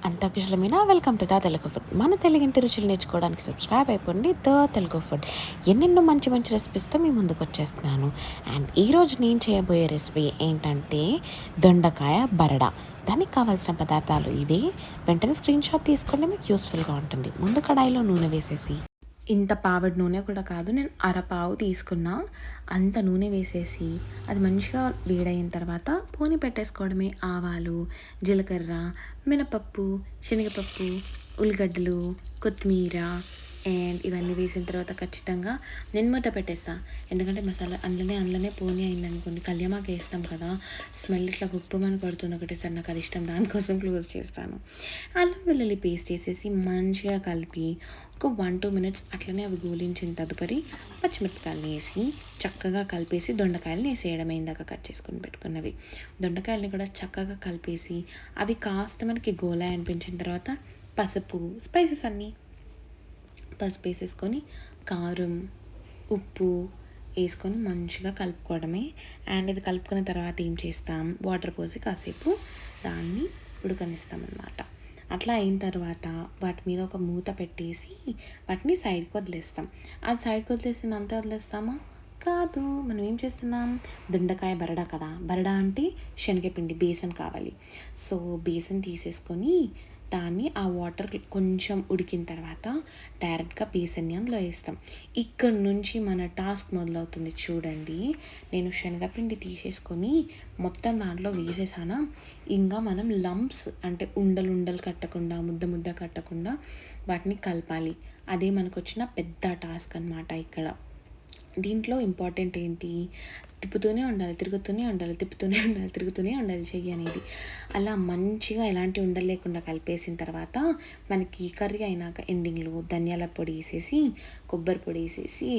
అంతా కుశలమేనా? Welcome to the Telugu food. మన తెలుగింటి రుచులు నేర్చుకోవడానికి సబ్స్క్రైబ్ అయిపోండి ద తెలుగు ఫుడ్. ఎన్నెన్నో మంచి మంచి రెసిపీస్తో మీ ముందుకు వచ్చేస్తున్నాను. అండ్ ఈరోజు నేను చేయబోయే రెసిపీ ఏంటంటే దొండకాయ బరడా. దానికి కావాల్సిన పదార్థాలు ఇవి. వెంటనే స్క్రీన్ షాట్ తీసుకోండి, మీకు యూస్ఫుల్గా ఉంటుంది. ముందు కడాయిలో నూనె వేసేసి, ఇంత పావడి నూనె కూడా కాదు, నేను అరపావు తీసుకున్నా, అంత నూనె వేసేసి అది మంచిగా వేడైన తర్వాత పోని పెట్టేసుకోవడమే. ఆవాలు, జీలకర్ర, మినపప్పు, శనగపప్పు, ఉల్లిగడ్డలు, కొత్తిమీర అండ్ ఇవన్నీ వేసిన తర్వాత ఖచ్చితంగా నేను మూత పెట్టేస్తా. ఎందుకంటే మసాలా అందులోనే పోనీ అయిందనుకోండి, కళ్యామాకు వేస్తాం కదా, స్మెల్ ఇట్లా గుప్పమని పడుతుంది ఒకటేసారి, నాకు అది ఇష్టం, దానికోసం క్లోజ్ చేస్తాను. అల్లం వెల్లుల్లి పేస్ట్ వేసేసి మంచిగా కలిపి ఒక 1-2 మినిట్స్ అట్లనే అవి గోలించిన తదుపరి పచ్చిమిరపకాయలు వేసి చక్కగా కలిపేసి దొండకాయలని వేసేయడం. ఇందాక కట్ చేసుకొని పెట్టుకున్నవి దొండకాయలని కూడా చక్కగా కలిపేసి అవి కాస్త మనకి గోలా అనిపించిన తర్వాత పసుపు, స్పైసెస్ అన్నీ పసుపు వేసేసుకొని కారం, ఉప్పు వేసుకొని మంచిగా కలుపుకోవడమే. అండ్ ఇది కలుపుకున్న తర్వాత ఏం చేస్తాం, వాటర్ పోసి కాసేపు దాన్ని ఉడకనిస్తాం. అట్లా అయిన తర్వాత వాటి మీద ఒక మూత పెట్టేసి వాటిని సైడ్కి వదిలేస్తాం. అది సైడ్కి వదిలేసింది అంతే వదిలేస్తామా? కాదు, మనం ఏం చేస్తున్నాం, దొండకాయ బరడా కదా, బరడా అంటే శనగపిండి, బేసన్ కావాలి. సో బేసన్ తీసేసుకొని దాన్ని ఆ వాటర్ కొంచెం ఉడికిన తర్వాత డైరెక్ట్గా బేసన్ని అందులో వేస్తాం. ఇక్కడ నుంచి మన టాస్క్ మొదలవుతుంది. చూడండి, నేను శనగపిండి తీసేసుకొని మొత్తం దాంట్లో వేసేసానా, ఇంకా మనం లంప్స్ అంటే ఉండలు కట్టకుండా, ముద్ద కట్టకుండా వాటిని కలపాలి. అదే మనకు వచ్చిన పెద్ద టాస్క్ అన్నమాట. ఇక్కడ దీంట్లో ఇంపార్టెంట్ ఏంటి, తిప్పుతూనే ఉండాలి, తిరుగుతూనే ఉండాలి, తిరుగుతూనే ఉండాలి చెయ్యి అనేది. అలా మంచిగా ఎలాంటి ఉండలు లేకుండా కలిపేసిన తర్వాత మనకి కర్రీ అయినాక ఎండింగ్లో ధనియాల పొడి వేసేసి, కొబ్బరి పొడి వేసేసి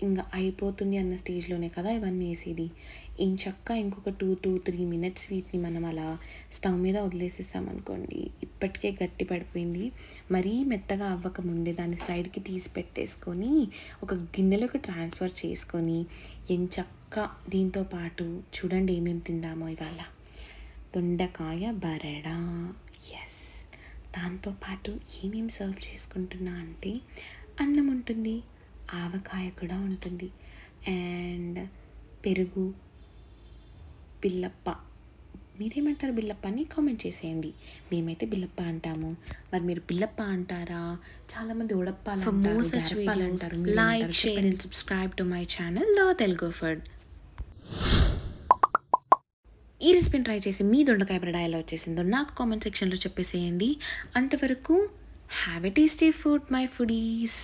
ఇంకా అయిపోతుంది అన్న స్టేజ్లోనే కదా ఇవన్నీ వేసేది. ఇంకొక 2-3 మినిట్స్ వీటిని మనం అలా స్టవ్ మీద వదిలేసేసామనుకోండి, ఇప్పటికే గట్టి పడిపోయింది. మరీ మెత్తగా అవ్వకముందే దాన్ని సైడ్కి తీసి పెట్టేసుకొని ఒక గిన్నెలోకి ట్రాన్స్ఫర్ చేసుకొని దీంతో పాటు చూడండి ఏమేమి తిందామో ఇవాళ. దొండకాయ బరడా, ఎస్. దాంతోపాటు ఏమేమి సర్వ్ చేసుకుంటున్నా అంటే అన్నం ఉంటుంది, ఆవకాయ కూడా ఉంటుంది, అండ్ పెరుగు, బిల్లప్ప. మీరేమంటారు బిల్లప్ప అని కామెంట్ చేసేయండి. మేమైతే బిల్లప్ప అంటాము. మరి మీరు బిల్లప్ప అంటారా? చాలామంది ఉడప్ప అంటారు. Like, share and subscribe to my channel the Telugu food. ఈ రెసిపీని ట్రై చేసి మీ దొండకాయ బరడా ఎలా వచ్చేసిందో నాకు కామెంట్ సెక్షన్లో చెప్పేసేయండి. అంతవరకు have a tasty food my foodies.